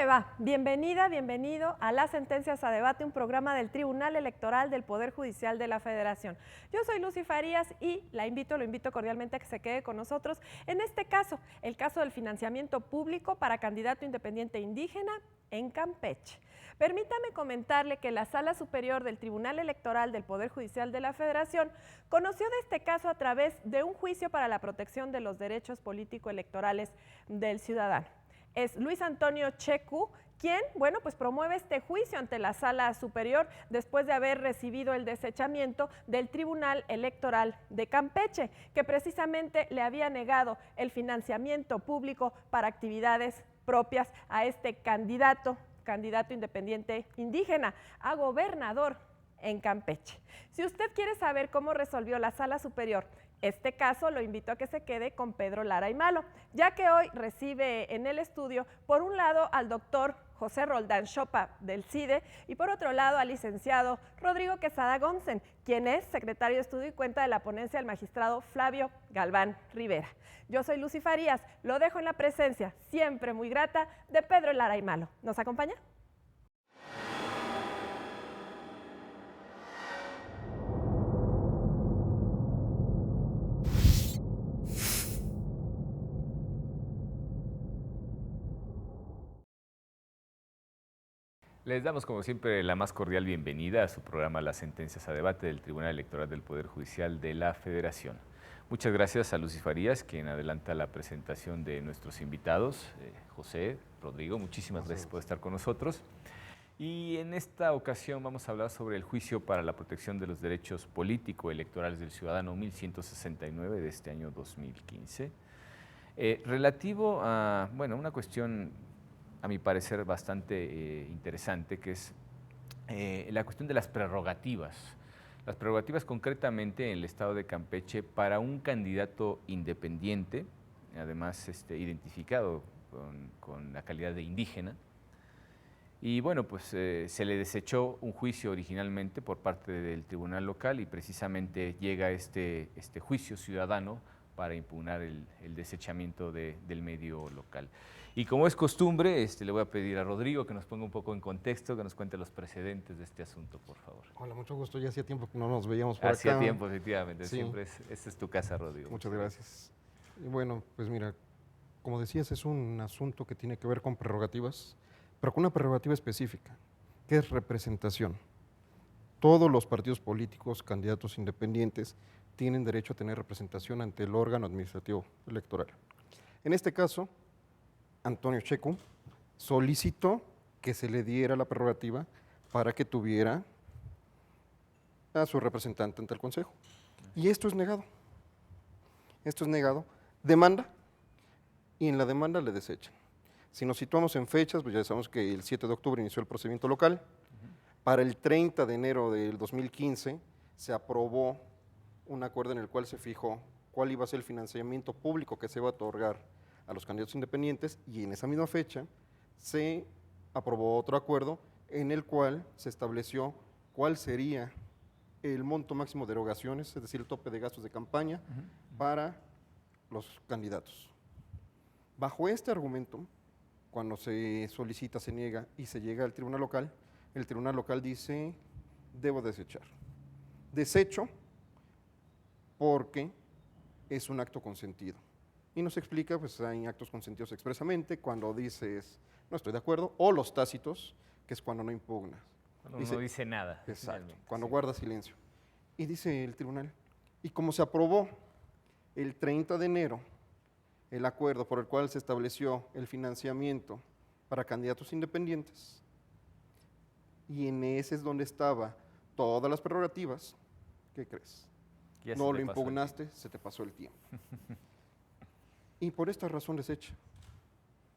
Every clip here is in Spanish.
le va? Bienvenida, bienvenido a Las Sentencias a Debate, un programa del Tribunal Electoral del Poder Judicial de la Federación. Yo soy Lucy Farías y lo invito cordialmente a que se quede con nosotros. En este caso, el caso del financiamiento público para candidato independiente indígena en Campeche. Permítame comentarle que la Sala Superior del Tribunal Electoral del Poder Judicial de la Federación conoció de este caso a través de un juicio para la protección de los derechos político-electorales del ciudadano. Es Luis Antonio Checu quien, pues promueve este juicio ante la Sala Superior después de haber recibido el desechamiento del Tribunal Electoral de Campeche, que precisamente le había negado el financiamiento público para actividades propias a este candidato independiente indígena a gobernador en Campeche. Si usted quiere saber cómo resolvió la Sala Superior este caso, lo invito a que se quede con Pedro Lara y Malo, ya que hoy recibe en el estudio, por un lado, al doctor José Roldán Chopa del CIDE y por otro lado al licenciado Rodrigo Quesada Gonsen, quien es secretario de estudio y cuenta de la ponencia del magistrado Flavio Galván Rivera. Yo soy Lucy Farías, lo dejo en la presencia, siempre muy grata, de Pedro Lara y Malo. ¿Nos acompaña? Les damos, como siempre, la más cordial bienvenida a su programa Las Sentencias a Debate del Tribunal Electoral del Poder Judicial de la Federación. Muchas gracias a Lucy Farías, quien adelanta la presentación de nuestros invitados. José, Rodrigo, muchísimas gracias por estar con nosotros. Y en esta ocasión vamos a hablar sobre el juicio para la protección de los derechos político-electorales del ciudadano 1169 de este año 2015, relativo a, una cuestión a mi parecer bastante interesante, que es la cuestión de las prerrogativas. Las prerrogativas concretamente en el estado de Campeche para un candidato independiente, además identificado con la calidad de indígena. Y se le desechó un juicio originalmente por parte del tribunal local y precisamente llega este juicio ciudadano para impugnar el desechamiento del medio local. Y como es costumbre, le voy a pedir a Rodrigo que nos ponga un poco en contexto, que nos cuente los precedentes de este asunto, por favor. Hola, mucho gusto. Ya hacía tiempo que no nos veíamos por acá. Hacía tiempo, efectivamente. Sí. Siempre esta es tu casa, Rodrigo. Muchas gracias. Y bueno, pues mira, como decías, es un asunto que tiene que ver con prerrogativas, pero con una prerrogativa específica, que es representación. Todos los partidos políticos, candidatos independientes, tienen derecho a tener representación ante el órgano administrativo electoral. En este caso, Antonio Checu solicitó que se le diera la prerrogativa para que tuviera a su representante ante el Consejo. Y esto es negado. Esto es negado. Demanda, y en la demanda le desechan. Si nos situamos en fechas, pues ya sabemos que el 7 de octubre inició el procedimiento local. Para el 30 de enero del 2015 se aprobó un acuerdo en el cual se fijó cuál iba a ser el financiamiento público que se iba a otorgar a los candidatos independientes, y en esa misma fecha se aprobó otro acuerdo en el cual se estableció cuál sería el monto máximo de erogaciones, es decir, el tope de gastos de campaña para los candidatos. Bajo este argumento, cuando se solicita, se niega y se llega al tribunal local, el tribunal local dice, debo desechar. Desecho porque es un acto consentido. Y nos explica, pues hay actos consentidos expresamente, cuando dices, no estoy de acuerdo, o los tácitos, que es cuando no impugnas. Cuando no dice nada. Exacto, cuando guarda silencio. Y dice el tribunal, y como se aprobó el 30 de enero el acuerdo por el cual se estableció el financiamiento para candidatos independientes, y en ese es donde estaba todas las prerrogativas, ¿qué crees? No lo impugnaste, se te pasó el tiempo. Y por esta razón desecha,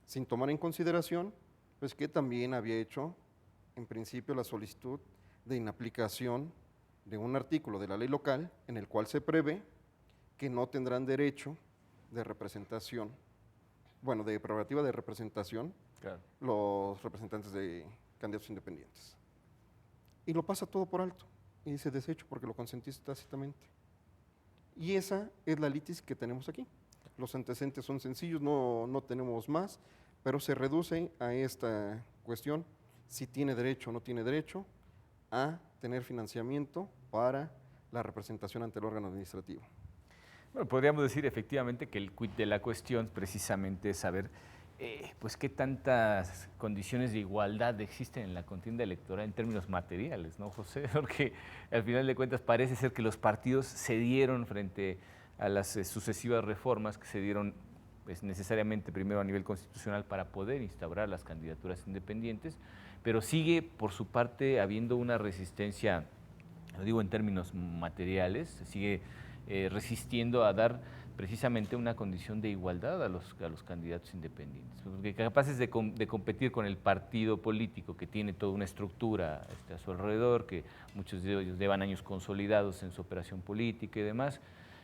sin tomar en consideración, pues que también había hecho, en principio, la solicitud de inaplicación de un artículo de la ley local en el cual se prevé que no tendrán derecho de representación, de prerrogativa de representación, claro, los representantes de candidatos independientes. Y lo pasa todo por alto, y dice desecho porque lo consentiste tácitamente. Y esa es la litis que tenemos aquí. Los antecedentes son sencillos, no tenemos más, pero se reduce a esta cuestión, si tiene derecho o no tiene derecho a tener financiamiento para la representación ante el órgano administrativo. Bueno, podríamos decir efectivamente que el quid de la cuestión precisamente es saber pues qué tantas condiciones de igualdad existen en la contienda electoral en términos materiales, ¿no, José? Porque al final de cuentas parece ser que los partidos cedieron frente a las sucesivas reformas que se dieron pues, necesariamente primero a nivel constitucional para poder instaurar las candidaturas independientes, pero sigue por su parte habiendo una resistencia, lo digo en términos materiales, se sigue resistiendo a dar precisamente una condición de igualdad a los candidatos independientes, porque capaces de competir con el partido político que tiene toda una estructura a su alrededor, que muchos de ellos llevan años consolidados en su operación política y demás,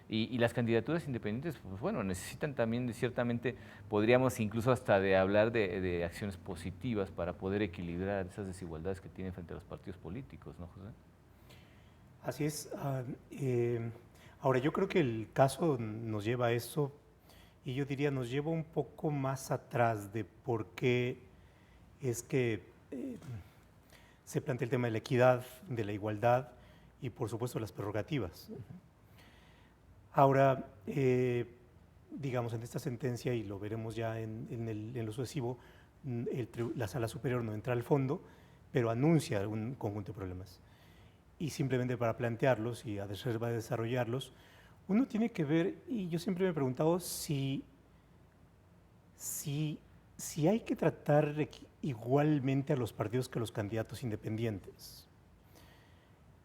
y las candidaturas independientes, pues bueno, necesitan también de ciertamente, podríamos incluso hasta de hablar de acciones positivas para poder equilibrar esas desigualdades que tienen frente a los partidos políticos, ¿no, José? Así es. Ahora, yo creo que el caso nos lleva a eso, y yo diría nos lleva un poco más atrás de por qué es que se plantea el tema de la equidad, de la igualdad y por supuesto las prerrogativas. Ahora, digamos, en esta sentencia, y lo veremos ya en lo sucesivo, la Sala Superior no entra al fondo, pero anuncia un conjunto de problemas. Y simplemente para plantearlos y a reserva de desarrollarlos, uno tiene que ver, y yo siempre me he preguntado si hay que tratar igualmente a los partidos que a los candidatos independientes.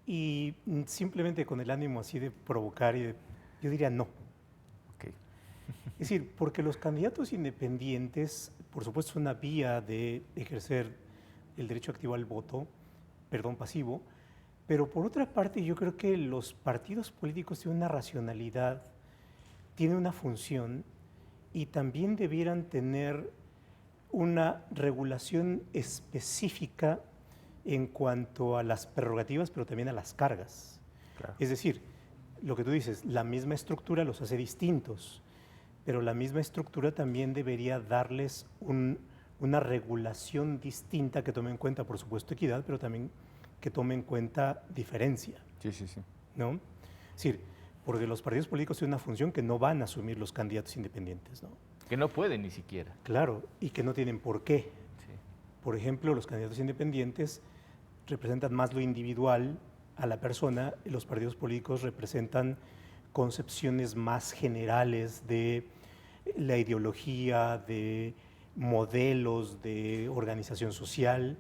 Y simplemente con el ánimo así de provocar, yo diría no. Okay. Es decir, porque los candidatos independientes, por supuesto, es una vía de ejercer el derecho activo al voto, perdón, pasivo, pero por otra parte yo creo que los partidos políticos tienen una racionalidad, tienen una función y también debieran tener una regulación específica en cuanto a las prerrogativas, pero también a las cargas. Claro. Es decir, lo que tú dices, la misma estructura los hace distintos, pero la misma estructura también debería darles una regulación distinta que tome en cuenta, por supuesto, equidad, pero también que tome en cuenta diferencia. Sí, sí, sí. ¿No? Es decir, porque los partidos políticos tienen una función que no van a asumir los candidatos independientes, ¿no? Que no pueden ni siquiera. Claro, y que no tienen por qué. Sí. Por ejemplo, los candidatos independientes representan más lo individual a la persona, y los partidos políticos representan concepciones más generales de la ideología, de modelos de organización social,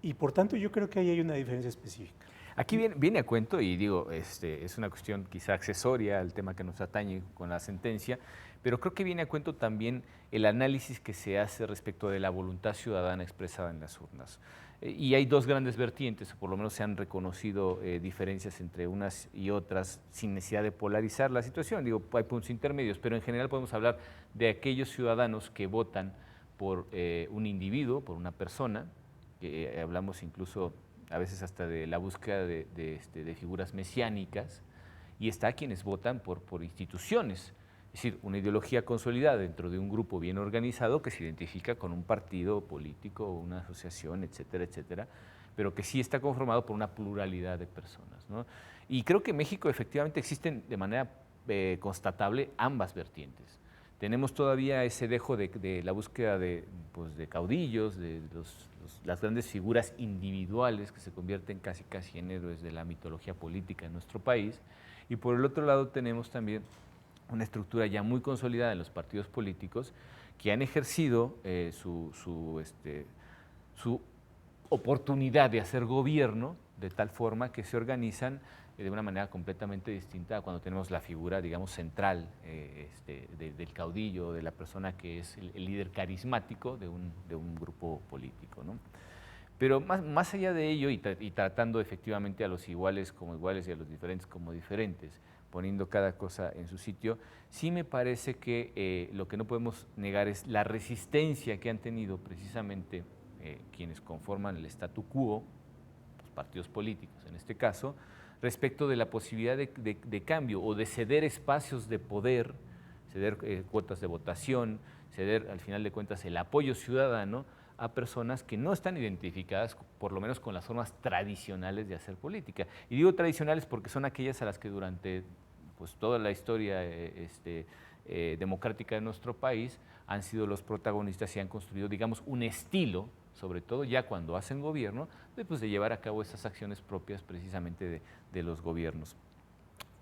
y por tanto yo creo que ahí hay una diferencia específica. Aquí viene a cuento, y digo, es una cuestión quizá accesoria al tema que nos atañe con la sentencia, pero creo que viene a cuento también el análisis que se hace respecto de la voluntad ciudadana expresada en las urnas. Y hay dos grandes vertientes, o por lo menos se han reconocido diferencias entre unas y otras sin necesidad de polarizar la situación. Digo, hay puntos intermedios, pero en general podemos hablar de aquellos ciudadanos que votan por un individuo, por una persona, que hablamos incluso a veces hasta de la búsqueda de figuras mesiánicas, y está quienes votan por instituciones, es decir, una ideología consolidada dentro de un grupo bien organizado que se identifica con un partido político, una asociación, etcétera, etcétera, pero que sí está conformado por una pluralidad de personas, ¿no? Y creo que en México efectivamente existen de manera constatable ambas vertientes. Tenemos todavía ese dejo de la búsqueda de caudillos, de las grandes figuras individuales que se convierten casi en héroes de la mitología política en nuestro país. Y por el otro lado tenemos también una estructura ya muy consolidada en los partidos políticos que han ejercido su oportunidad de hacer gobierno de tal forma que se organizan de una manera completamente distinta a cuando tenemos la figura, digamos, central del caudillo, de la persona que es el líder carismático de un grupo político, ¿no? Pero más allá de ello, y tratando efectivamente a los iguales como iguales y a los diferentes como diferentes, poniendo cada cosa en su sitio, sí me parece que lo que no podemos negar es la resistencia que han tenido precisamente quienes conforman el statu quo, los partidos políticos en este caso, respecto de la posibilidad de cambio o de ceder espacios de poder ceder cuotas de votación, ceder al final de cuentas el apoyo ciudadano a personas que no están identificadas, por lo menos con las formas tradicionales de hacer política. Y digo tradicionales porque son aquellas a las que durante pues, toda la historia democrática de nuestro país han sido los protagonistas y han construido, digamos, un estilo, sobre todo ya cuando hacen gobierno, de llevar a cabo esas acciones propias precisamente de los gobiernos.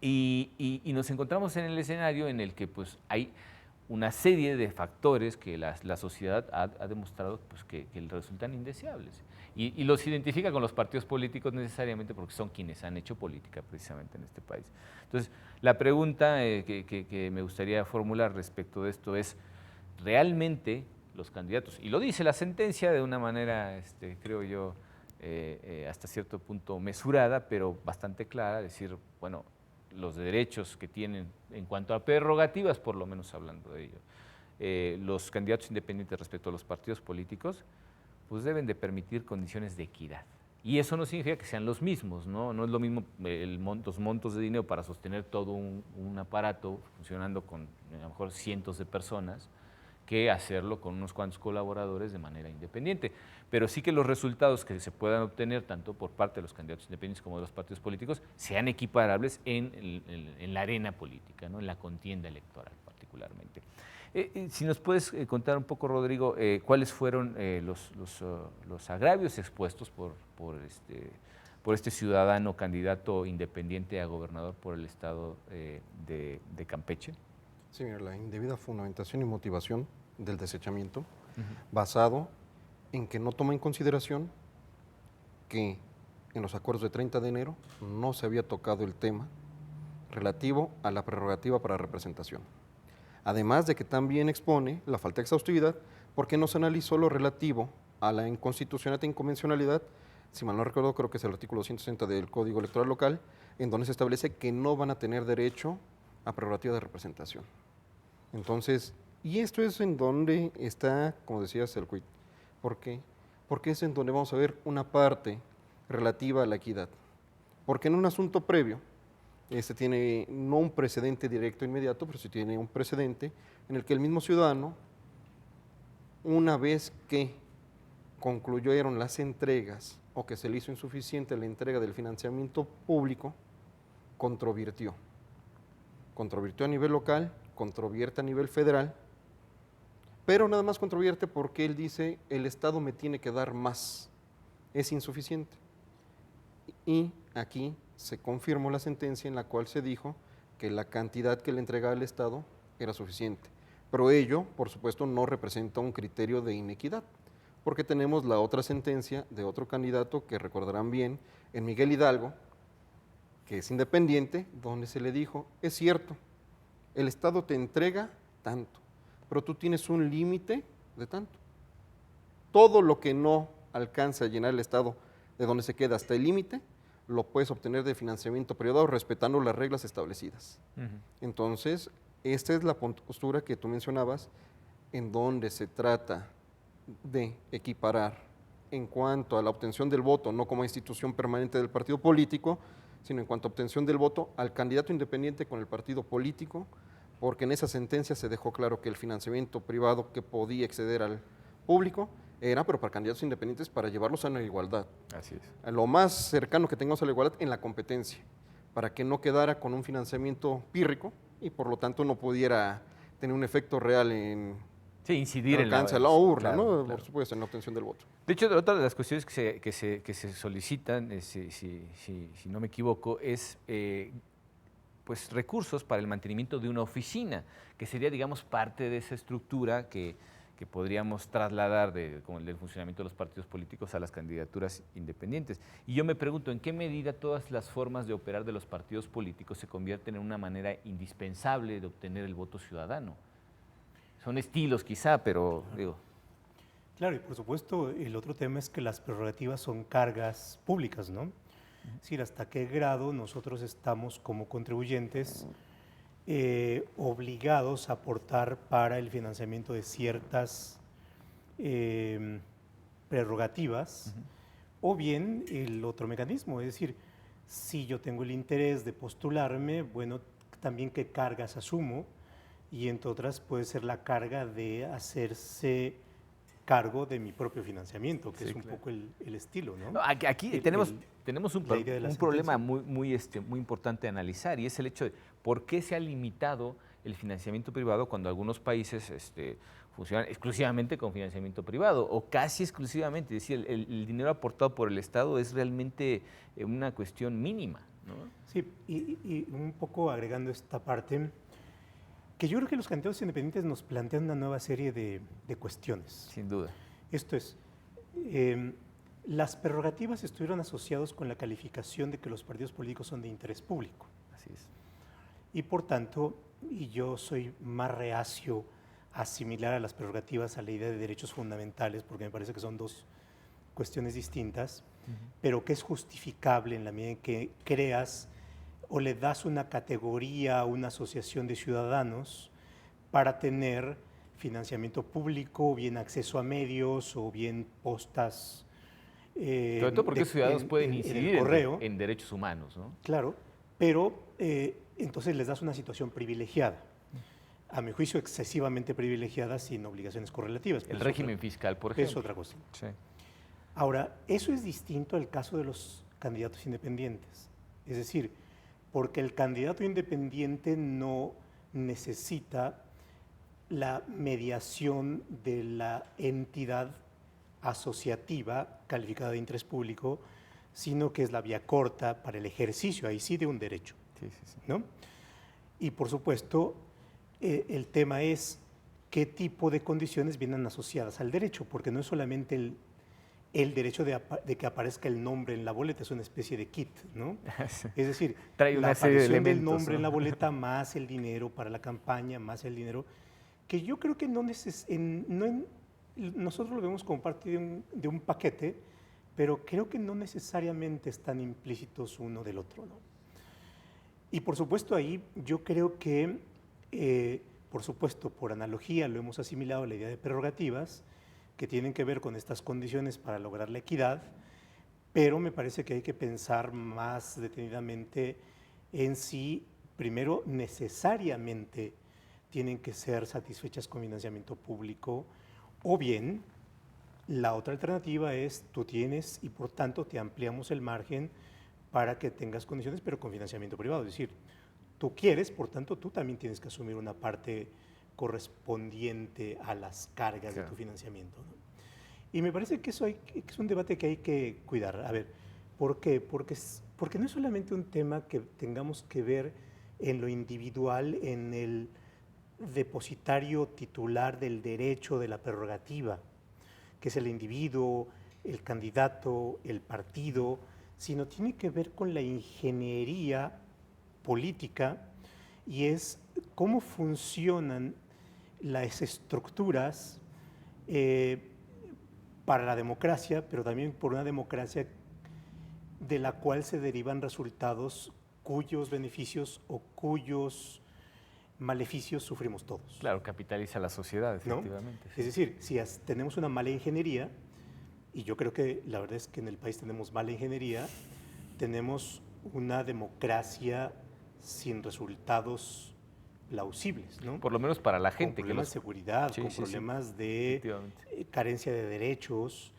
Y nos encontramos en el escenario en el que pues, hay una serie de factores que la sociedad ha demostrado pues, que resultan indeseables. Y los identifica con los partidos políticos necesariamente porque son quienes han hecho política precisamente en este país. Entonces, la pregunta que me gustaría formular respecto de esto es, ¿realmente los candidatos, y lo dice la sentencia de una manera, creo yo, hasta cierto punto mesurada, pero bastante clara, decir, bueno, los derechos que tienen en cuanto a prerrogativas, por lo menos hablando de ello, los candidatos independientes respecto a los partidos políticos, pues deben de permitir condiciones de equidad. Y eso no significa que sean los mismos, ¿no? No es lo mismo los montos de dinero para sostener todo un aparato funcionando con a lo mejor cientos de personas, que hacerlo con unos cuantos colaboradores de manera independiente. Pero sí que los resultados que se puedan obtener, tanto por parte de los candidatos independientes como de los partidos políticos, sean equiparables en la arena política, ¿no? En la contienda electoral particularmente. Si nos puedes contar un poco, Rodrigo, cuáles fueron los agravios expuestos por este ciudadano candidato independiente a gobernador por el estado de Campeche. Sí, mira, la indebida fundamentación y motivación del desechamiento, basado en que no toma en consideración que en los acuerdos de 30 de enero no se había tocado el tema relativo a la prerrogativa para representación. Además de que también expone la falta de exhaustividad porque no se analizó lo relativo a la inconstitucionalidad e inconvencionalidad, si mal no recuerdo, creo que es el artículo 160 del Código Electoral Local, en donde se establece que no van a tener derecho a prerrogativa de representación. Entonces, y esto es en donde está, como decías, el quid. ¿Por qué? Porque es en donde vamos a ver una parte relativa a la equidad. Porque en un asunto previo, tiene no un precedente directo inmediato, pero sí tiene un precedente en el que el mismo ciudadano, una vez que concluyeron las entregas o que se le hizo insuficiente la entrega del financiamiento público, controvirtió. Controvirtió a nivel local, controvierte a nivel federal, pero nada más controvierte porque él dice, el Estado me tiene que dar más, es insuficiente. Y aquí se confirmó la sentencia en la cual se dijo que la cantidad que le entregaba el Estado era suficiente. Pero ello, por supuesto, no representa un criterio de inequidad, porque tenemos la otra sentencia de otro candidato que recordarán bien, en Miguel Hidalgo, que es independiente, donde se le dijo, es cierto, el Estado te entrega tanto, pero tú tienes un límite de tanto. Todo lo que no alcanza a llenar el Estado de donde se queda hasta el límite, lo puedes obtener de financiamiento privado respetando las reglas establecidas. Entonces, esta es la postura que tú mencionabas, en donde se trata de equiparar en cuanto a la obtención del voto, no como institución permanente del partido político, sino en cuanto a obtención del voto al candidato independiente con el partido político, porque en esa sentencia se dejó claro que el financiamiento privado que podía exceder al público era, pero para candidatos independientes, para llevarlos a la igualdad. Así es. A lo más cercano que tengamos a la igualdad en la competencia, para que no quedara con un financiamiento pírrico y por lo tanto no pudiera tener un efecto real en incidir en la urna, claro, ¿no? Claro. Por supuesto, en la obtención del voto. De hecho, otra de las cuestiones que se solicitan, si no me equivoco, es pues recursos para el mantenimiento de una oficina, que sería, digamos, parte de esa estructura que podríamos trasladar como el del funcionamiento de los partidos políticos a las candidaturas independientes. Y yo me pregunto, ¿en qué medida todas las formas de operar de los partidos políticos se convierten en una manera indispensable de obtener el voto ciudadano? Son estilos quizá, pero digo... Claro, y por supuesto, el otro tema es que las prerrogativas son cargas públicas, ¿no? Es decir, hasta qué grado nosotros estamos como contribuyentes obligados a aportar para el financiamiento de ciertas prerrogativas, o bien el otro mecanismo, es decir, si yo tengo el interés de postularme, bueno, también qué cargas asumo y entre otras puede ser la carga de hacerse cargo de mi propio financiamiento, que Sí, es un claro. poco el estilo, ¿no? No, aquí El- tenemos, el- tenemos un, la idea de la un problema sentencia. muy importante a analizar, y es el hecho de por qué se ha limitado el financiamiento privado cuando algunos países funcionan exclusivamente con financiamiento privado o casi exclusivamente. Es decir, el dinero aportado por el Estado es realmente una cuestión mínima, ¿no? Sí, y un poco agregando esta parte, que yo creo que los candidatos independientes nos plantean una nueva serie de cuestiones. Sin duda. Esto es, las prerrogativas estuvieron asociadas con la calificación de que los partidos políticos son de interés público. Así es. Y por tanto, y yo soy más reacio a asimilar a las prerrogativas a la idea de derechos fundamentales, porque me parece que son dos cuestiones distintas, pero que es justificable en la medida en que creas o le das una categoría a una asociación de ciudadanos para tener financiamiento público, o bien acceso a medios, o bien postas. Sobre todo porque los ciudadanos pueden en el incidir correo. en derechos humanos, ¿no? Claro, pero entonces les das una situación privilegiada. A mi juicio, excesivamente privilegiada sin obligaciones correlativas. El régimen fiscal, por ejemplo. Es otra cosa. Sí. Ahora, eso es distinto al caso de los candidatos independientes. Es decir, porque el candidato independiente no necesita la mediación de la entidad asociativa calificada de interés público, sino que es la vía corta para el ejercicio, ahí sí, de un derecho. Sí, sí, sí. ¿No? Y por supuesto, el tema es qué tipo de condiciones vienen asociadas al derecho, porque no es solamente el derecho de que aparezca el nombre en la boleta, es una especie de kit, ¿no? Sí. Es decir, Trae la una serie de aparición del elementos, nombre ¿no? en la boleta más el dinero para la campaña, más el dinero, que yo creo que nosotros lo vemos como parte de un paquete, pero creo que no necesariamente están implícitos uno del otro, ¿no? Y por supuesto ahí yo creo que, por supuesto, por analogía lo hemos asimilado a la idea de prerrogativas, que tienen que ver con estas condiciones para lograr la equidad, pero me parece que hay que pensar más detenidamente en si, primero, necesariamente tienen que ser satisfechas con financiamiento público, o bien la otra alternativa es tú tienes y por tanto te ampliamos el margen para que tengas condiciones, pero con financiamiento privado. Es decir, tú quieres, por tanto, tú también tienes que asumir una parte correspondiente a las cargas de tu financiamiento, ¿no? Y me parece que eso que es un debate que hay que cuidar. A ver, ¿por qué? Porque no es solamente un tema que tengamos que ver en lo individual, en el depositario titular del derecho de la prerrogativa, que es el individuo, el candidato, el partido, sino tiene que ver con la ingeniería política y es cómo funcionan las estructuras para la democracia, pero también por una democracia de la cual se derivan resultados cuyos beneficios o cuyos maleficios sufrimos todos. Claro, capitaliza la sociedad, ¿No? efectivamente. Sí. Es decir, si tenemos una mala ingeniería, y yo creo que la verdad es que en el país tenemos mala ingeniería, tenemos una democracia sin resultados plausibles, ¿no? Por lo menos para la gente. Con problemas de seguridad, Sí, con sí, sí. problemas de Efectivamente. carencia de derechos.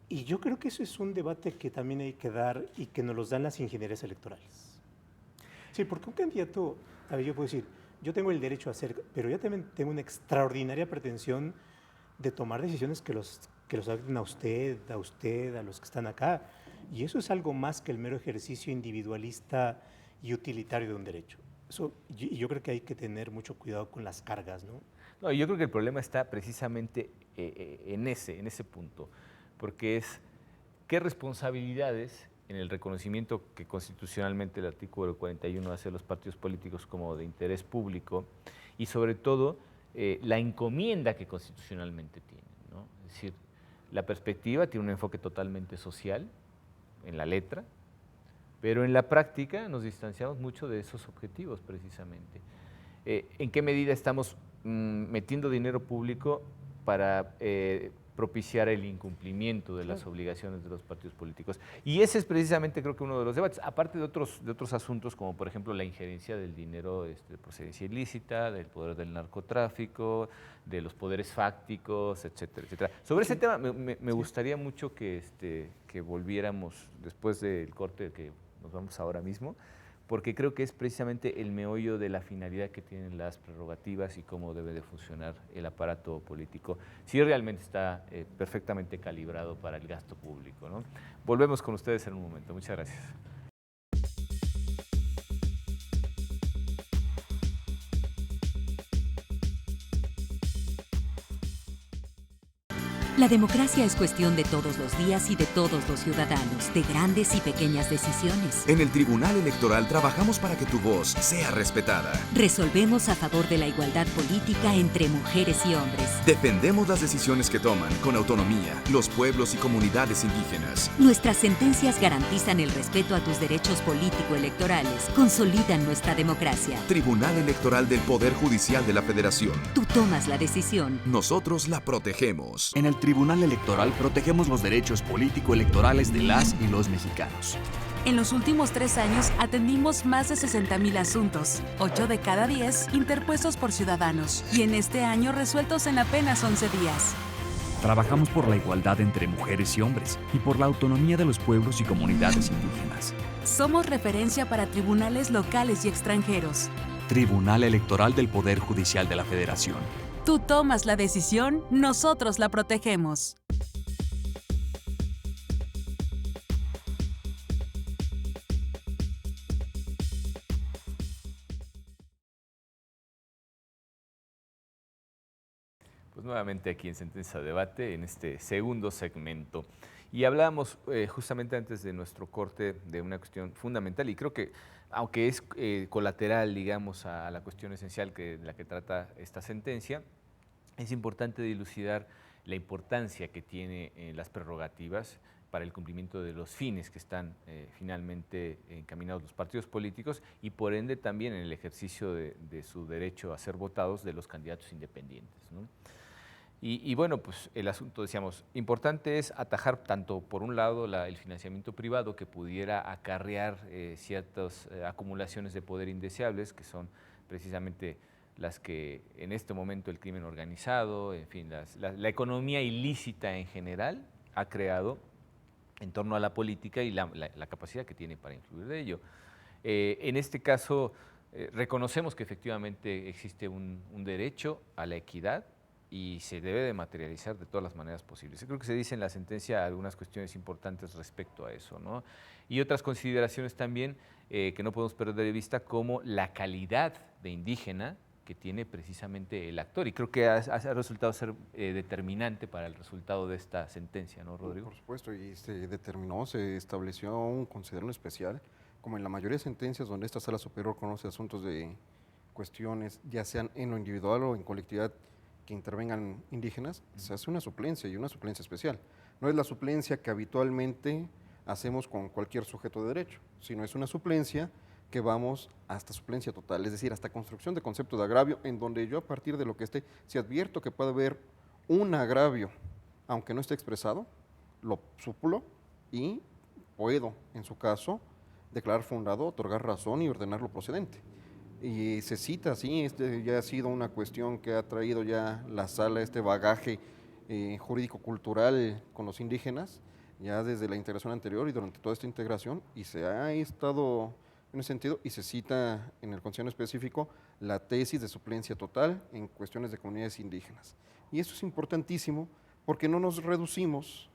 Y yo creo que eso es un debate que también hay que dar y que nos los dan las ingenierías electorales. Sí, porque un candidato, a ver, yo puedo decir, yo tengo el derecho a hacer, pero yo también tengo una extraordinaria pretensión de tomar decisiones que los afecten a usted, a los que están acá. Y eso es algo más que el mero ejercicio individualista y utilitario de un derecho. Y yo creo que hay que tener mucho cuidado con las cargas, ¿no? No, yo creo que el problema está precisamente en ese punto, porque es qué responsabilidades en el reconocimiento que constitucionalmente el artículo 41 hace a los partidos políticos como de interés público y sobre todo la encomienda que constitucionalmente tienen, ¿no? Es decir, la perspectiva tiene un enfoque totalmente social en la letra, pero en la práctica nos distanciamos mucho de esos objetivos precisamente. ¿En qué medida estamos metiendo dinero público para propiciar el incumplimiento de las obligaciones de los partidos políticos. Y ese es precisamente, creo que uno de los debates, aparte de otros asuntos, como por ejemplo la injerencia del dinero de procedencia ilícita, del poder del narcotráfico, de los poderes fácticos, etcétera, etcétera. Sobre ese tema me gustaría mucho que volviéramos después del corte que nos vamos ahora mismo, porque creo que es precisamente el meollo de la finalidad que tienen las prerrogativas y cómo debe de funcionar el aparato político, si realmente está perfectamente calibrado para el gasto público, ¿no? Volvemos con ustedes en un momento. Muchas gracias. La democracia es cuestión de todos los días y de todos los ciudadanos, de grandes y pequeñas decisiones. En el Tribunal Electoral trabajamos para que tu voz sea respetada. Resolvemos a favor de la igualdad política entre mujeres y hombres. Defendemos las decisiones que toman con autonomía los pueblos y comunidades indígenas. Nuestras sentencias garantizan el respeto a tus derechos político-electorales, consolidan nuestra democracia. Tribunal Electoral del Poder Judicial de la Federación. Tú tomas la decisión. Nosotros la protegemos. En el Tribunal Electoral protegemos los derechos político-electorales de las y los mexicanos. En los últimos 3 años atendimos más de 60,000 asuntos, 8 de cada 10 interpuestos por ciudadanos, y en este año resueltos en apenas 11 días. Trabajamos por la igualdad entre mujeres y hombres y por la autonomía de los pueblos y comunidades indígenas. Somos referencia para tribunales locales y extranjeros. Tribunal Electoral del Poder Judicial de la Federación. Tú tomas la decisión, nosotros la protegemos. Pues nuevamente aquí en Sentencia de Debate, en este segundo segmento. Y hablábamos justamente antes de nuestro corte de una cuestión fundamental, y creo que, aunque es colateral, digamos, a la cuestión esencial de la que trata esta sentencia, es importante dilucidar la importancia que tiene las prerrogativas para el cumplimiento de los fines que están finalmente encaminados los partidos políticos y por ende también en el ejercicio de su derecho a ser votados de los candidatos independientes, ¿no? Y bueno, pues el asunto, decíamos, importante es atajar tanto por un lado el financiamiento privado que pudiera acarrear ciertas acumulaciones de poder indeseables, que son precisamente las que en este momento el crimen organizado, en fin, la economía ilícita en general ha creado en torno a la política y la capacidad que tiene para influir de ello. En este caso, reconocemos que efectivamente existe un derecho a la equidad y se debe de materializar de todas las maneras posibles. Yo creo que se dice en la sentencia algunas cuestiones importantes respecto a eso, ¿no? Y otras consideraciones también que no podemos perder de vista, como la calidad de indígena que tiene precisamente el actor. Y creo que ha resultado ser determinante para el resultado de esta sentencia, ¿no, Rodrigo? Por supuesto, y se determinó, se estableció un consideración especial, como en la mayoría de sentencias donde esta Sala Superior conoce asuntos de cuestiones, ya sean en lo individual o en colectividad, que intervengan indígenas, se hace una suplencia y una suplencia especial. No es la suplencia que habitualmente hacemos con cualquier sujeto de derecho, sino es una suplencia que vamos hasta suplencia total, es decir, hasta construcción de concepto de agravio, en donde yo a partir de lo que esté, si advierto que puede haber un agravio, aunque no esté expresado, lo suplo y puedo, en su caso, declarar fundado, otorgar razón y ordenarlo procedente. Y se cita, sí, ya ha sido una cuestión que ha traído ya la sala, este bagaje jurídico-cultural con los indígenas, ya desde la integración anterior y durante toda esta integración, y se ha estado en ese sentido, y se cita en el concierto específico la tesis de suplencia total en cuestiones de comunidades indígenas. Y eso es importantísimo porque no nos reducimos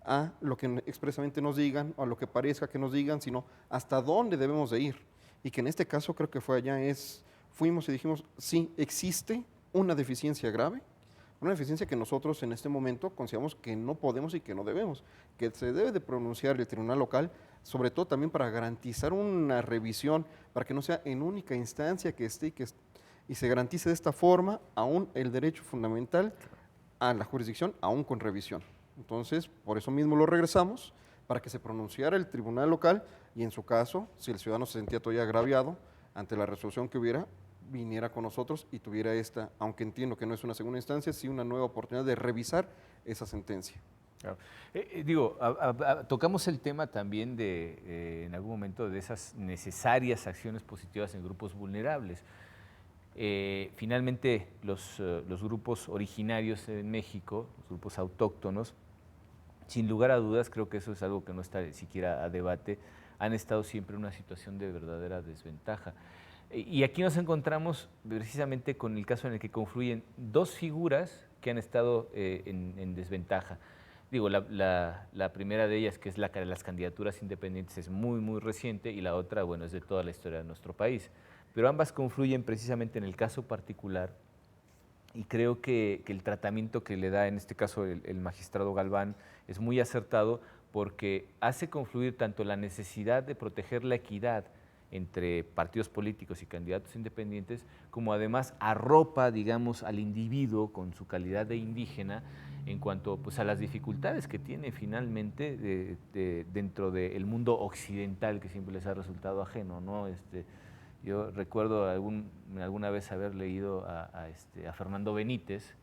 a lo que expresamente nos digan o a lo que parezca que nos digan, sino hasta dónde debemos de ir. Y que en este caso creo que fue allá, fuimos y dijimos, sí, existe una deficiencia grave, una deficiencia que nosotros en este momento consideramos que no podemos y que no debemos, que se debe de pronunciar el tribunal local, sobre todo también para garantizar una revisión, para que no sea en única instancia que esté y se garantice de esta forma aún el derecho fundamental a la jurisdicción, aún con revisión. Entonces, por eso mismo lo regresamos, para que se pronunciara el tribunal local y en su caso, si el ciudadano se sentía todavía agraviado ante la resolución que hubiera, viniera con nosotros y tuviera esta, aunque entiendo que no es una segunda instancia, sí una nueva oportunidad de revisar esa sentencia. Claro. Tocamos el tema también de, en algún momento, de esas necesarias acciones positivas en grupos vulnerables. Finalmente, los grupos originarios en México, los grupos autóctonos, sin lugar a dudas, creo que eso es algo que no está siquiera a debate, han estado siempre en una situación de verdadera desventaja. Y aquí nos encontramos precisamente con el caso en el que confluyen dos figuras que han estado en desventaja. Digo, la primera de ellas, que es la de las candidaturas independientes, es muy, muy reciente, y la otra, bueno, es de toda la historia de nuestro país. Pero ambas confluyen precisamente en el caso particular, y creo que el tratamiento que le da, en este caso, el magistrado Galván, es muy acertado, porque hace confluir tanto la necesidad de proteger la equidad entre partidos políticos y candidatos independientes, como además arropa, digamos, al individuo con su calidad de indígena en cuanto, pues, a las dificultades que tiene finalmente dentro del mundo occidental, que siempre les ha resultado ajeno, ¿no? Yo recuerdo alguna vez haber leído a Fernando Benítez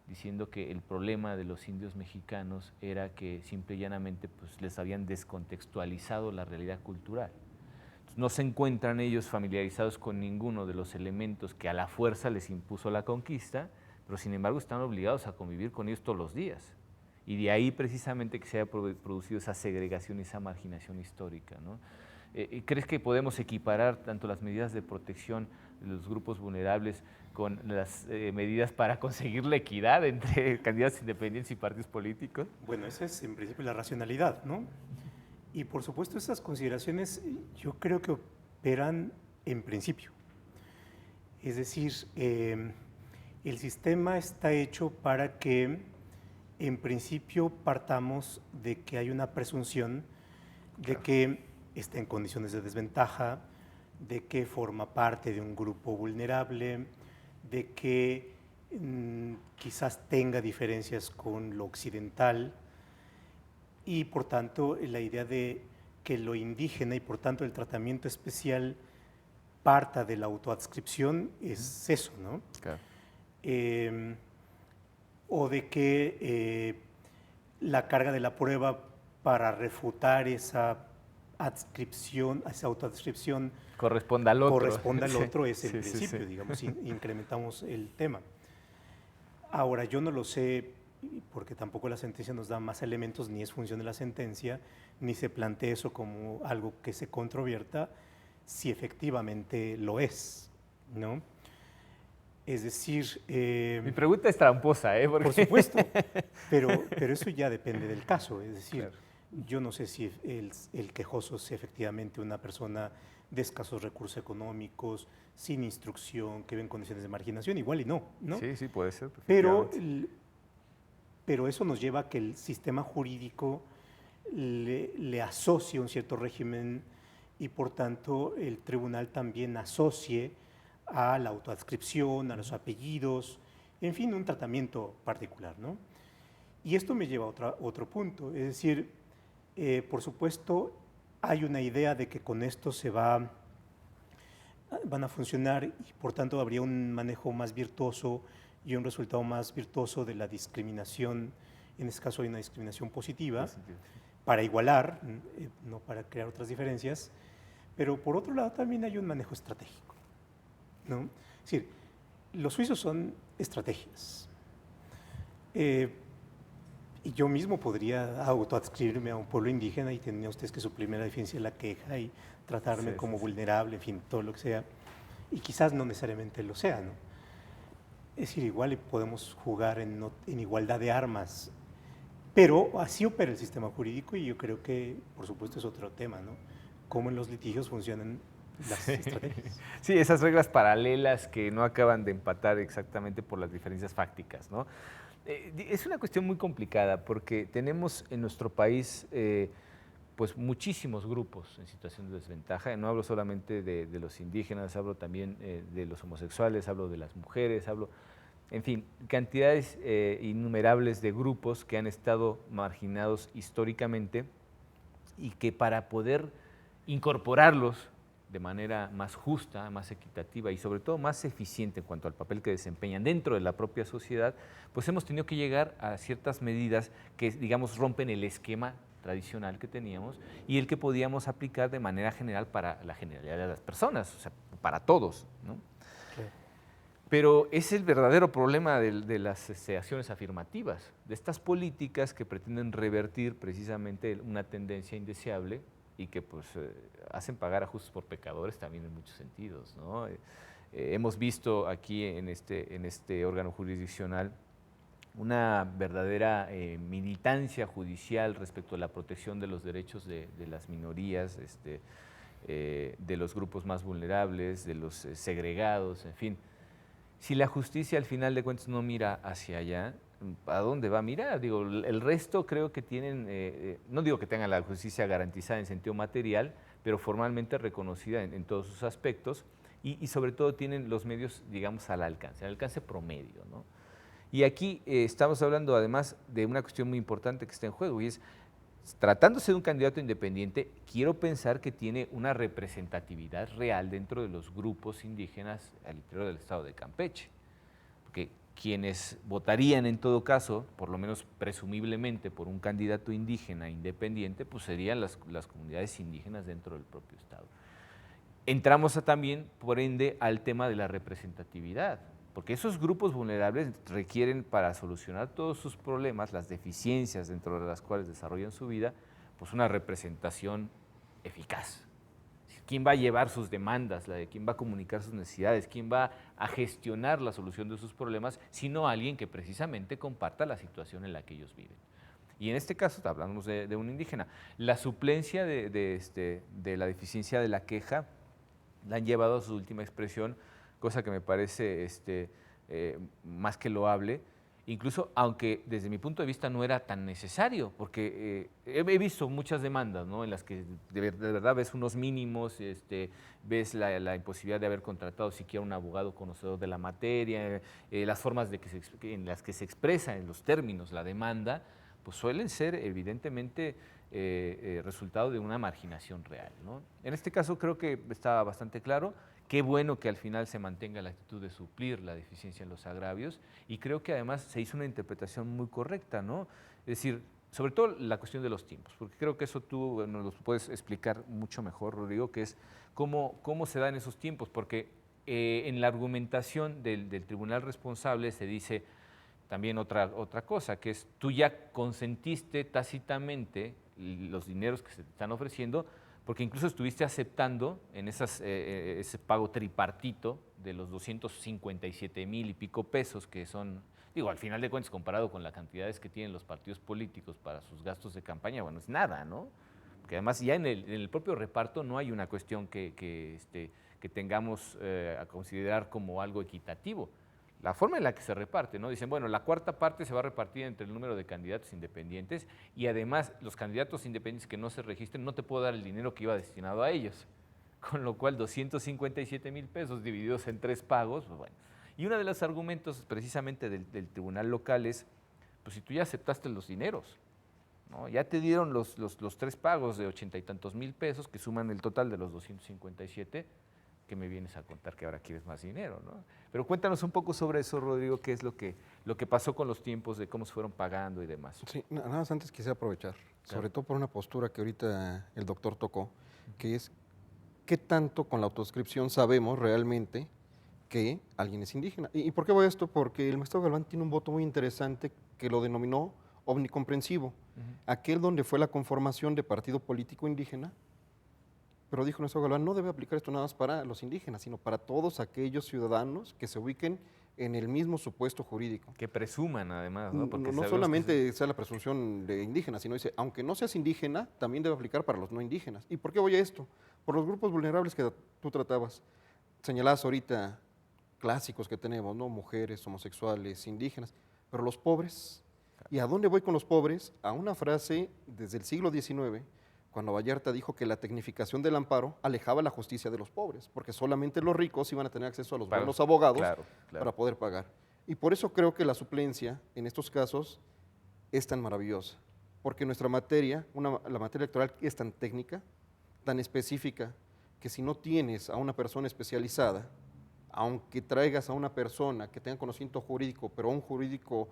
diciendo que el problema de los indios mexicanos era que simple y llanamente, pues, les habían descontextualizado la realidad cultural. No se encuentran ellos familiarizados con ninguno de los elementos que a la fuerza les impuso la conquista, pero sin embargo están obligados a convivir con ellos todos los días. Y de ahí precisamente que se haya producido esa segregación y esa marginación histórica, ¿no? ¿Crees que podemos equiparar tanto las medidas de protección de los grupos vulnerables con las medidas para conseguir la equidad entre candidatos independientes y partidos políticos? Bueno, esa es en principio la racionalidad, ¿no? Y por supuesto esas consideraciones yo creo que operan en principio. Es decir, el sistema está hecho para que en principio partamos de que hay una presunción de que está en condiciones de desventaja, de que forma parte de un grupo vulnerable, de que quizás tenga diferencias con lo occidental, y por tanto la idea de que lo indígena y por tanto el tratamiento especial parta de la autoadscripción es eso, ¿no? Claro. O de que la carga de la prueba para refutar esa adscripción, esa autoadscripción corresponda al otro. Es el principio, digamos, incrementamos el tema. Ahora, yo no lo sé, porque tampoco la sentencia nos da más elementos, ni es función de la sentencia, ni se plantea eso como algo que se controvierta, si efectivamente lo es, ¿no? Es decir… Mi pregunta es tramposa, ¿eh? Por supuesto, pero eso ya depende del caso, es decir… Claro. Yo no sé si el quejoso es efectivamente una persona de escasos recursos económicos, sin instrucción, que ve en condiciones de marginación, igual y no, ¿no? Sí, puede ser. Pero eso nos lleva a que el sistema jurídico le asocie un cierto régimen y por tanto el tribunal también asocie a la autoadscripción, a los apellidos, en fin, un tratamiento particular, ¿no? Y esto me lleva a otro punto, es decir, por supuesto, hay una idea de que con esto van a funcionar y por tanto habría un manejo más virtuoso y un resultado más virtuoso de la discriminación. En este caso hay una discriminación positiva, para igualar, no para crear otras diferencias, pero por otro lado también hay un manejo estratégico, ¿no? Es decir, los suizos son estrategias. Y yo mismo podría autoadscribirme a un pueblo indígena y tenía ustedes que suprimirme la defensa de la queja y tratarme como vulnerable, en fin, todo lo que sea. Y quizás no necesariamente lo sea, ¿no? Es decir, igual podemos jugar en igualdad de armas, pero así opera el sistema jurídico y yo creo que, por supuesto, es otro tema, ¿no? Cómo en los litigios funcionan las estrategias. Sí, esas reglas paralelas que no acaban de empatar exactamente por las diferencias fácticas, ¿no? Es una cuestión muy complicada porque tenemos en nuestro país pues muchísimos grupos en situación de desventaja. No hablo solamente de los indígenas, hablo también de los homosexuales, hablo de las mujeres, hablo, en fin, cantidades innumerables de grupos que han estado marginados históricamente y que para poder incorporarlos de manera más justa, más equitativa y sobre todo más eficiente en cuanto al papel que desempeñan dentro de la propia sociedad, pues hemos tenido que llegar a ciertas medidas que, digamos, rompen el esquema tradicional que teníamos y el que podíamos aplicar de manera general para la generalidad de las personas, o sea, para todos, ¿no? Claro. Pero es el verdadero problema de las acciones afirmativas, de estas políticas que pretenden revertir precisamente una tendencia indeseable y que pues hacen pagar a justos por pecadores también en muchos sentidos, ¿no? Hemos visto aquí en este órgano jurisdiccional una verdadera militancia judicial respecto a la protección de los derechos de las minorías, de los grupos más vulnerables, de los segregados, en fin. Si la justicia al final de cuentas no mira hacia allá, ¿a dónde va a mirar? Digo, el resto creo que tienen, no digo que tengan la justicia garantizada en sentido material, pero formalmente reconocida en todos sus aspectos y sobre todo tienen los medios, digamos, al alcance promedio, ¿no? Y aquí estamos hablando además de una cuestión muy importante que está en juego y es, tratándose de un candidato independiente, quiero pensar que tiene una representatividad real dentro de los grupos indígenas al interior del estado de Campeche. Porque quienes votarían en todo caso, por lo menos presumiblemente por un candidato indígena independiente, pues serían las comunidades indígenas dentro del propio estado. Entramos también, por ende, al tema de la representatividad. Porque esos grupos vulnerables requieren para solucionar todos sus problemas, las deficiencias dentro de las cuales desarrollan su vida, pues una representación eficaz. ¿Quién va a llevar sus demandas? ¿Quién va a comunicar sus necesidades? ¿Quién va a gestionar la solución de sus problemas? Sino alguien que precisamente comparta la situación en la que ellos viven. Y en este caso hablamos de un indígena. La suplencia de la deficiencia de la queja la han llevado a su última expresión, cosa que me parece más que loable, incluso aunque desde mi punto de vista no era tan necesario, porque he visto muchas demandas, ¿no?, en las que de verdad ves unos mínimos, ves la imposibilidad de haber contratado siquiera un abogado conocedor de la materia, las formas en las que se expresa en los términos la demanda, pues suelen ser evidentemente resultado de una marginación real, ¿no? En este caso creo que está bastante claro. Qué bueno que al final se mantenga la actitud de suplir la deficiencia en los agravios y creo que además se hizo una interpretación muy correcta, ¿no? Es decir, sobre todo la cuestión de los tiempos, porque creo que eso tú nos lo puedes explicar mucho mejor, Rodrigo, que es cómo se dan esos tiempos, porque en la argumentación del tribunal responsable se dice también otra cosa, que es tú ya consentiste tácitamente los dineros que se te están ofreciendo, porque incluso estuviste aceptando en ese pago tripartito de los 257,000 y pico pesos que son, digo, al final de cuentas, comparado con las cantidades que tienen los partidos políticos para sus gastos de campaña, bueno, es nada, ¿no? Porque además ya en el propio reparto no hay una cuestión que tengamos a considerar como algo equitativo. La forma en la que se reparte, ¿no? Dicen, bueno, la cuarta parte se va a repartir entre el número de candidatos independientes y además los candidatos independientes que no se registren no te puedo dar el dinero que iba destinado a ellos. Con lo cual 257,000 pesos divididos en 3 pagos, pues bueno. Y uno de los argumentos precisamente del tribunal local es, pues si tú ya aceptaste los dineros, ¿no? Ya te dieron los 3 pagos de 80 y tantos mil pesos que suman el total de los 257, que me vienes a contar que ahora quieres más dinero, ¿no? Pero cuéntanos un poco sobre eso, Rodrigo, qué es lo que pasó con los tiempos, de cómo se fueron pagando y demás. Sí, nada más antes quisiera aprovechar, sobre todo por una postura que ahorita el doctor tocó, que es qué tanto con la autodescripción sabemos realmente que alguien es indígena. ¿Y por qué voy a esto? Porque el maestro Galván tiene un voto muy interesante que lo denominó omnicomprensivo, aquel donde fue la conformación de partido político indígena. Pero dijo nuestro Galván, no debe aplicar esto nada más para los indígenas, sino para todos aquellos ciudadanos que se ubiquen en el mismo supuesto jurídico. Que presuman además, ¿no? Porque no solamente sea la presunción de indígena, sino dice, aunque no seas indígena, también debe aplicar para los no indígenas. ¿Y por qué voy a esto? Por los grupos vulnerables que tú tratabas. Señalabas ahorita clásicos que tenemos, ¿no? Mujeres, homosexuales, indígenas, pero los pobres. ¿Y a dónde voy con los pobres? A una frase desde el siglo XIX, cuando Vallarta dijo que la tecnificación del amparo alejaba la justicia de los pobres, porque solamente los ricos iban a tener acceso a los buenos abogados para poder pagar. Y por eso creo que la suplencia en estos casos es tan maravillosa, porque nuestra materia, la materia electoral es tan técnica, tan específica, que si no tienes a una persona especializada, aunque traigas a una persona que tenga conocimiento jurídico, pero un jurídico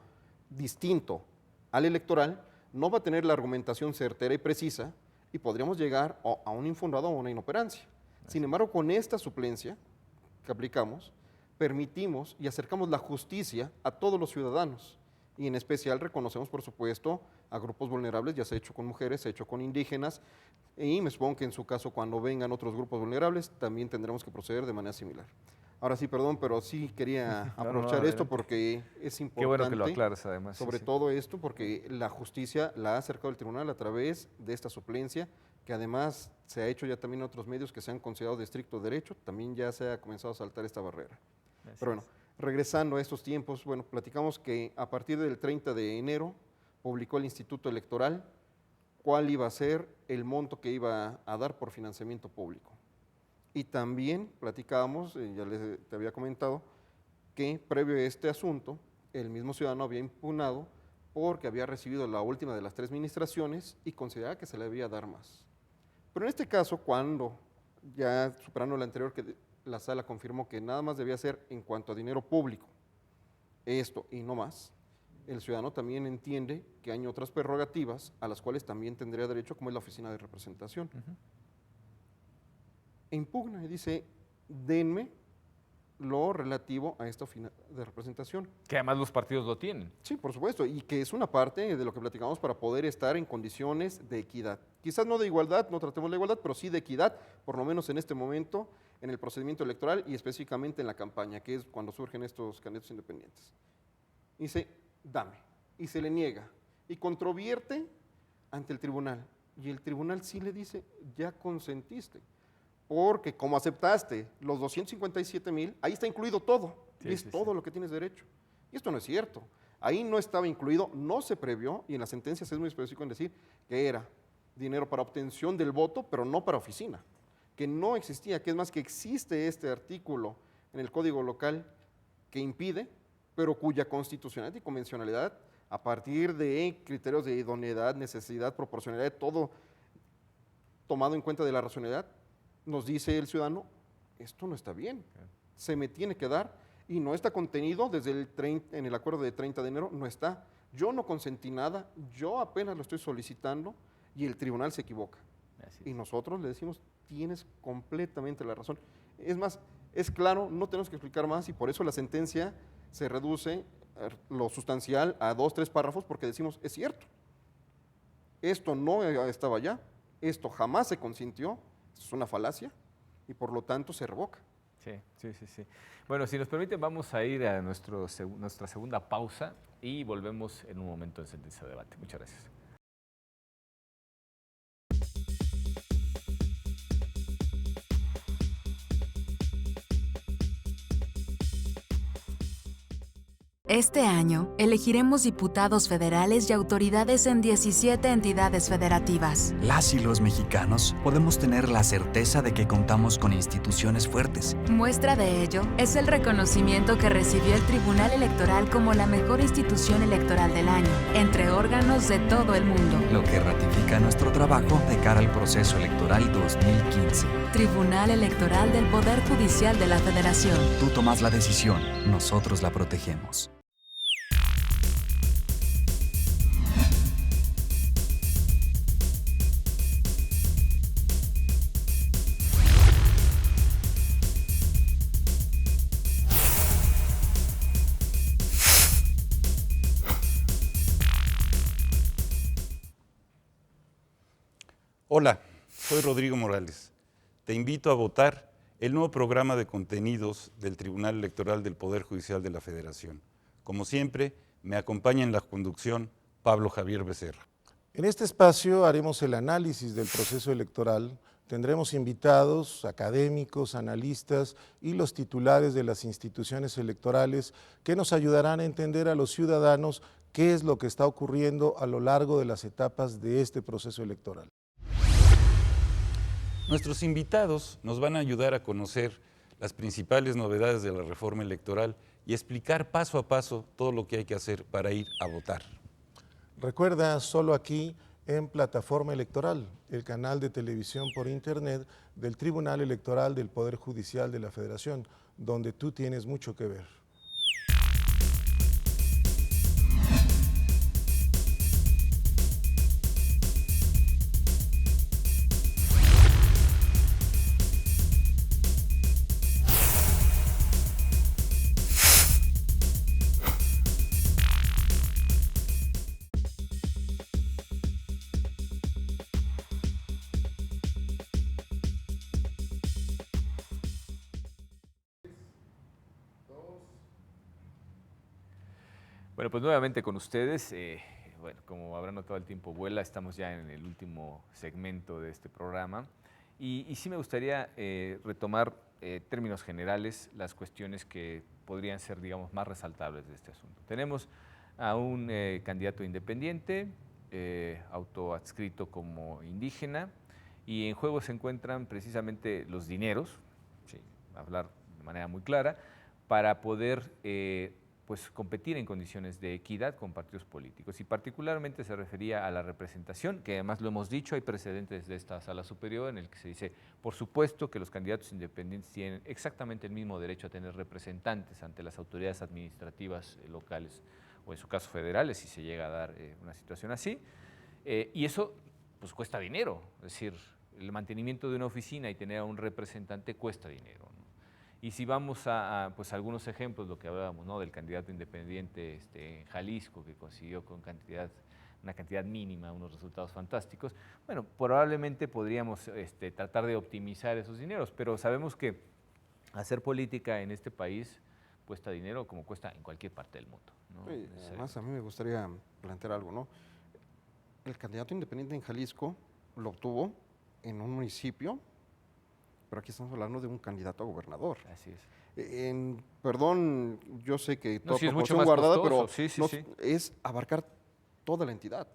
distinto al electoral, no va a tener la argumentación certera y precisa y podríamos llegar a un infundado o a una inoperancia. Sin embargo, con esta suplencia que aplicamos, permitimos y acercamos la justicia a todos los ciudadanos y en especial reconocemos, por supuesto, a grupos vulnerables, ya se ha hecho con mujeres, se ha hecho con indígenas y me supongo que en su caso cuando vengan otros grupos vulnerables también tendremos que proceder de manera similar. Ahora sí, perdón, pero sí quería aprovechar esto porque es importante. Qué bueno que lo aclaras además. Sobre todo esto porque la justicia la ha acercado al tribunal a través de esta suplencia, que además se ha hecho ya también en otros medios que se han considerado de estricto derecho, también ya se ha comenzado a saltar esta barrera. Pero bueno, regresando a estos tiempos, bueno, platicamos que a partir del 30 de enero publicó el Instituto Electoral cuál iba a ser el monto que iba a dar por financiamiento público. Y también platicábamos, te había comentado, que previo a este asunto, el mismo ciudadano había impugnado porque había recibido la última de las 3 administraciones y consideraba que se le debía dar más. Pero en este caso, cuando ya superando la anterior, que la sala confirmó que nada más debía ser en cuanto a dinero público, esto y no más, el ciudadano también entiende que hay otras prerrogativas a las cuales también tendría derecho, como es la oficina de representación. Impugna y dice, denme lo relativo a esta oficina de representación. Que además los partidos lo tienen. Sí, por supuesto, y que es una parte de lo que platicamos para poder estar en condiciones de equidad. Quizás no de igualdad, no tratemos la igualdad, pero sí de equidad, por lo menos en este momento, en el procedimiento electoral y específicamente en la campaña, que es cuando surgen estos candidatos independientes. Dice, dame, y se le niega, y controvierte ante el tribunal, y el tribunal sí le dice, ya consentiste, porque como aceptaste los 257,000, ahí está incluido todo, Sí, y es sí, todo sí. lo que tienes derecho. Y esto no es cierto, ahí no estaba incluido, no se previó, y en las sentencias es muy específico en decir que era dinero para obtención del voto, pero no para oficina, que no existía, que es más que existe este artículo en el Código Local que impide, pero cuya constitucionalidad y convencionalidad, a partir de criterios de idoneidad, necesidad, proporcionalidad, todo tomado en cuenta de la racionalidad, nos dice el ciudadano, esto no está bien, se me tiene que dar y no está contenido desde en el acuerdo de 30 de enero, no está. Yo no consentí nada, yo apenas lo estoy solicitando y el tribunal se equivoca. Y nosotros le decimos, tienes completamente la razón. Es más, es claro, no tenemos que explicar más y por eso la sentencia se reduce lo sustancial a 2, 3 párrafos porque decimos, es cierto, esto no estaba allá, esto jamás se consintió, es una falacia y por lo tanto se revoca. Sí. Bueno, si nos permiten, vamos a ir a nuestra segunda pausa y volvemos en un momento en Sentencia de Debate. Muchas gracias. Este año, elegiremos diputados federales y autoridades en 17 entidades federativas. Las y los mexicanos podemos tener la certeza de que contamos con instituciones fuertes. Muestra de ello es el reconocimiento que recibió el Tribunal Electoral como la mejor institución electoral del año, entre órganos de todo el mundo. Lo que ratifica nuestro trabajo de cara al proceso electoral 2015. Tribunal Electoral del Poder Judicial de la Federación. Tú tomas la decisión, nosotros la protegemos. Hola, soy Rodrigo Morales. Te invito a votar el nuevo programa de contenidos del Tribunal Electoral del Poder Judicial de la Federación. Como siempre, me acompaña en la conducción Pablo Javier Becerra. En este espacio haremos el análisis del proceso electoral. Tendremos invitados, académicos, analistas y los titulares de las instituciones electorales que nos ayudarán a entender a los ciudadanos qué es lo que está ocurriendo a lo largo de las etapas de este proceso electoral. Nuestros invitados nos van a ayudar a conocer las principales novedades de la reforma electoral y explicar paso a paso todo lo que hay que hacer para ir a votar. Recuerda, solo aquí, en Plataforma Electoral, el canal de televisión por internet del Tribunal Electoral del Poder Judicial de la Federación, donde tú tienes mucho que ver. Bueno, pues nuevamente con ustedes, bueno, como habrán notado, el tiempo vuela, estamos ya en el último segmento de este programa y sí me gustaría retomar términos generales las cuestiones que podrían ser, digamos, más resaltables de este asunto. Tenemos a un candidato independiente, autoadscrito como indígena, y en juego se encuentran precisamente los dineros, sí, hablar de manera muy clara, para poder pues competir en condiciones de equidad con partidos políticos, y particularmente se refería a la representación, que además lo hemos dicho, hay precedentes de esta sala superior en el que se dice, por supuesto que los candidatos independientes tienen exactamente el mismo derecho a tener representantes ante las autoridades administrativas locales o en su caso federales, si se llega a dar una situación así, y eso pues cuesta dinero, es decir, el mantenimiento de una oficina y tener a un representante cuesta dinero, ¿no? Y si vamos a pues, algunos ejemplos, lo que hablábamos, ¿no?, del candidato independiente en Jalisco, que consiguió con una cantidad mínima unos resultados fantásticos, bueno, probablemente podríamos tratar de optimizar esos dineros, pero sabemos que hacer política en este país cuesta dinero como cuesta en cualquier parte del mundo, ¿no? Sí, además, a mí me gustaría plantear algo, ¿no? El candidato independiente en Jalisco lo obtuvo en un municipio, pero aquí estamos hablando de un candidato a gobernador. Así es. Perdón, yo sé que no, sí, es mucho proporción más guardada, costoso, pero sí. Es abarcar toda la entidad.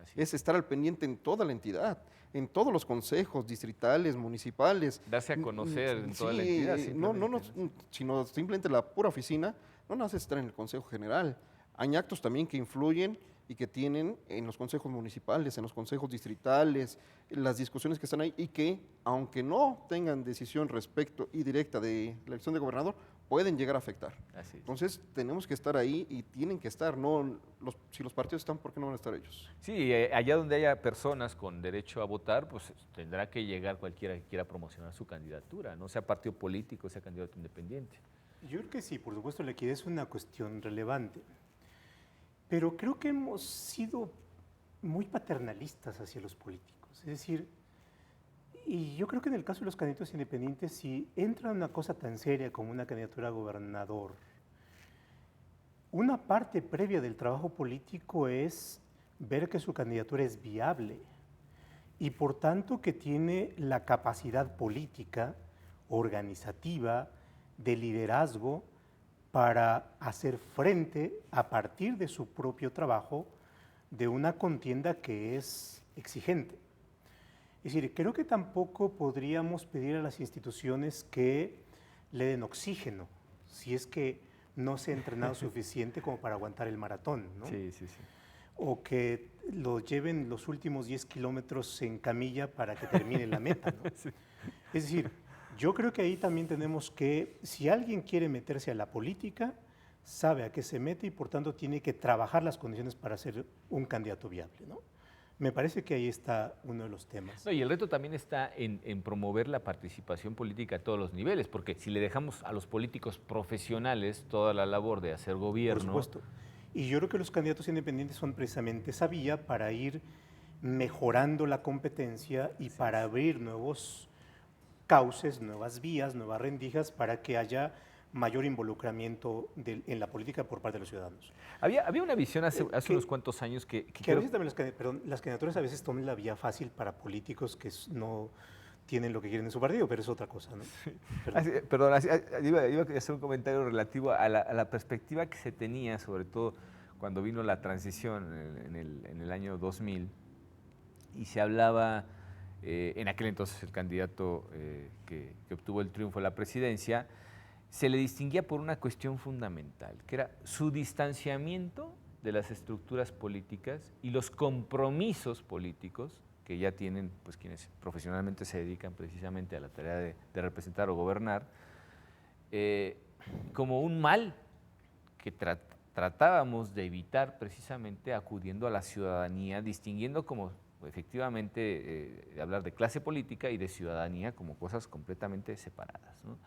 Así es estar al pendiente en toda la entidad, en todos los consejos distritales, municipales. Darse a conocer en toda la Sí, entidad. no, sino simplemente la pura oficina, no nace estar en el Consejo General. Hay actos también que influyen y que tienen en los consejos municipales, en los consejos distritales, las discusiones que están ahí y que, aunque no tengan decisión respecto y directa de la elección de gobernador, pueden llegar a afectar. Así es. Entonces, tenemos que estar ahí y tienen que estar, no si los partidos están, ¿por qué no van a estar ellos? Sí, allá donde haya personas con derecho a votar, pues tendrá que llegar cualquiera que quiera promocionar su candidatura, no sea partido político, sea candidato independiente. Yo creo que sí, por supuesto, la equidad es una cuestión relevante. Pero creo que hemos sido muy paternalistas hacia los políticos. Es decir, y yo creo que en el caso de los candidatos independientes, si entra una cosa tan seria como una candidatura a gobernador, una parte previa del trabajo político es ver que su candidatura es viable y por tanto que tiene la capacidad política, organizativa, de liderazgo, para hacer frente, a partir de su propio trabajo, de una contienda que es exigente. Es decir, creo que tampoco podríamos pedir a las instituciones que le den oxígeno, si es que no se ha entrenado suficiente como para aguantar el maratón, ¿no? Sí. O que lo lleven los últimos 10 kilómetros en camilla para que termine la meta, ¿no? Sí. Es decir, yo creo que ahí también tenemos que, si alguien quiere meterse a la política, sabe a qué se mete y por tanto tiene que trabajar las condiciones para ser un candidato viable, ¿no? Me parece que ahí está uno de los temas. No, y el reto también está en promover la participación política a todos los niveles, porque si le dejamos a los políticos profesionales toda la labor de hacer gobierno… Por supuesto. Y yo creo que los candidatos independientes son precisamente esa vía para ir mejorando la competencia y para abrir nuevos cauces, nuevas vías, nuevas rendijas para que haya mayor involucramiento en la política por parte de los ciudadanos. Había una visión hace unos cuantos años que a veces también las candidaturas a veces toman la vía fácil para políticos que no tienen lo que quieren en su partido, pero es otra cosa, ¿no? Iba a hacer un comentario relativo a la perspectiva que se tenía, sobre todo cuando vino la transición en el año 2000, y se hablaba… en aquel entonces el candidato que obtuvo el triunfo a la presidencia, se le distinguía por una cuestión fundamental, que era su distanciamiento de las estructuras políticas y los compromisos políticos que ya tienen pues, quienes profesionalmente se dedican precisamente a la tarea de representar o gobernar, como un mal que tratábamos de evitar precisamente acudiendo a la ciudadanía, distinguiendo como efectivamente hablar de clase política y de ciudadanía como cosas completamente separadas, ¿no?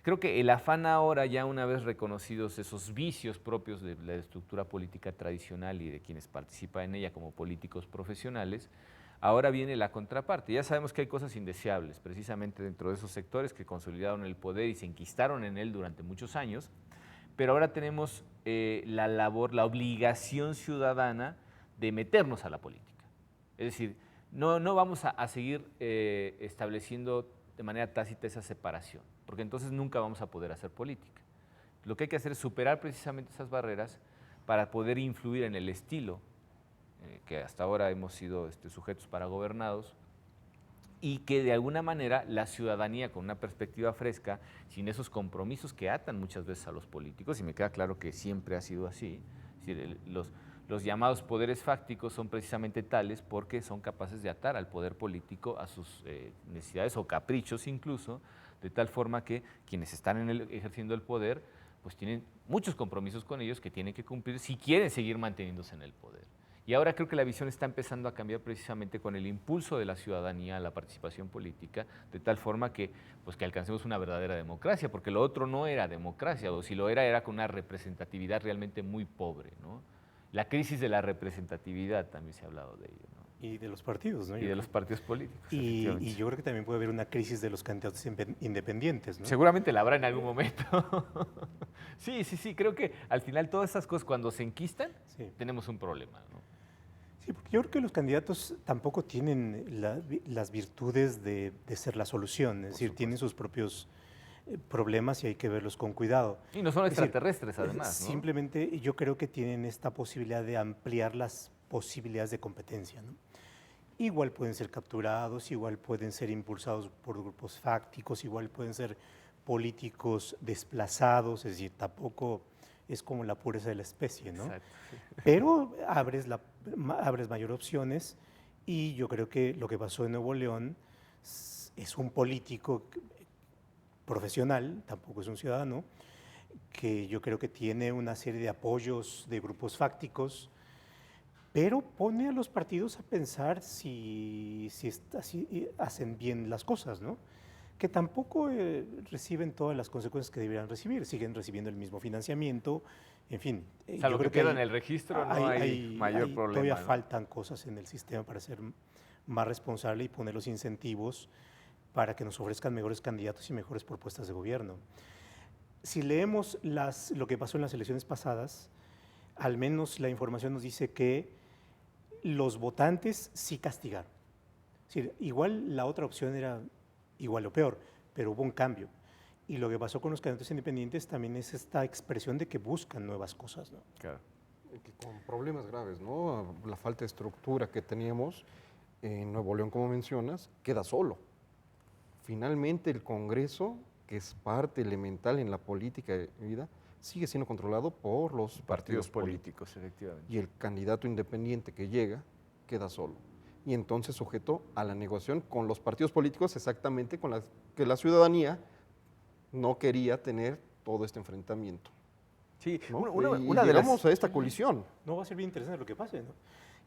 Creo que el afán ahora, ya una vez reconocidos esos vicios propios de la estructura política tradicional y de quienes participan en ella como políticos profesionales, ahora viene la contraparte. Ya sabemos que hay cosas indeseables, precisamente dentro de esos sectores que consolidaron el poder y se enquistaron en él durante muchos años, pero ahora tenemos la labor, la obligación ciudadana de meternos a la política. Es decir, no vamos a seguir estableciendo de manera tácita esa separación, porque entonces nunca vamos a poder hacer política. Lo que hay que hacer es superar precisamente esas barreras para poder influir en el estilo que hasta ahora hemos sido sujetos para gobernados, y que de alguna manera la ciudadanía con una perspectiva fresca, sin esos compromisos que atan muchas veces a los políticos, y me queda claro que siempre ha sido así, es decir, los llamados poderes fácticos son precisamente tales porque son capaces de atar al poder político a sus necesidades o caprichos incluso, de tal forma que quienes están ejerciendo el poder pues tienen muchos compromisos con ellos que tienen que cumplir si quieren seguir manteniéndose en el poder. Y ahora creo que la visión está empezando a cambiar precisamente con el impulso de la ciudadanía a la participación política, de tal forma que, pues, que alcancemos una verdadera democracia, porque lo otro no era democracia, o si lo era con una representatividad realmente muy pobre, ¿no? La crisis de la representatividad también se ha hablado de ello, ¿no? Y de los partidos, ¿no? Y de los partidos políticos. Y yo creo que también puede haber una crisis de los candidatos independientes, ¿no? Seguramente la habrá en algún momento. Sí, creo que al final todas esas cosas cuando se enquistan, tenemos un problema, ¿no? Sí, porque yo creo que los candidatos tampoco tienen las virtudes de ser la solución, es decir, tienen sus propios problemas y hay que verlos con cuidado. Y no son extraterrestres, además, ¿no? Simplemente yo creo que tienen esta posibilidad de ampliar las posibilidades de competencia, ¿no? Igual pueden ser capturados, igual pueden ser impulsados por grupos fácticos, igual pueden ser políticos desplazados, es decir, tampoco es como la pureza de la especie, ¿no? Exacto. Pero abres mayor opciones y yo creo que lo que pasó en Nuevo León es un político profesional, tampoco es un ciudadano, que yo creo que tiene una serie de apoyos de grupos fácticos, pero pone a los partidos a pensar si hacen bien las cosas, ¿no? Que tampoco reciben todas las consecuencias que deberían recibir, siguen recibiendo el mismo financiamiento, en fin. Salvo que queda en el registro, no hay mayor problema. Todavía faltan cosas en el sistema para ser más responsable y poner los incentivos para que nos ofrezcan mejores candidatos y mejores propuestas de gobierno. Si leemos lo que pasó en las elecciones pasadas, al menos la información nos dice que los votantes sí castigaron. Es decir, igual la otra opción era igual o peor, pero hubo un cambio. Y lo que pasó con los candidatos independientes también es esta expresión de que buscan nuevas cosas, ¿no? Claro. Con problemas graves, ¿no? La falta de estructura que teníamos en Nuevo León, como mencionas, queda solo. Finalmente el Congreso, que es parte elemental en la política de vida, sigue siendo controlado por los partidos políticos, efectivamente. Y el candidato independiente que llega queda solo. Y entonces sujeto a la negociación con los partidos políticos, exactamente con las que la ciudadanía no quería tener todo este enfrentamiento. Sí, ¿no? Una de llegamos a esta colisión. No va a ser bien interesante lo que pase, ¿no?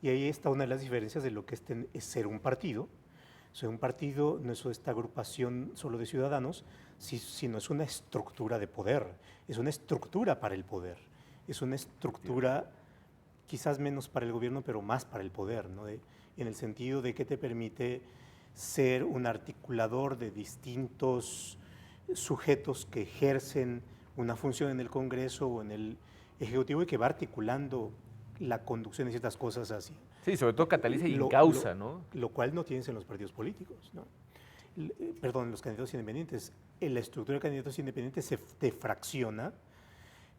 Y ahí está una de las diferencias de lo que es ser un partido. Ser un partido no es esta agrupación solo de ciudadanos, sino es una estructura de poder, es una estructura para el poder, es una estructura quizás menos para el gobierno, pero más para el poder, ¿no? En el sentido de que te permite ser un articulador de distintos sujetos que ejercen una función en el Congreso o en el Ejecutivo y que va articulando la conducción de ciertas cosas así. Sí, sobre todo cataliza y encausa, ¿no? Lo cual no tienes en los partidos políticos, ¿no? Perdón, en los candidatos independientes. En la estructura de candidatos independientes se te fracciona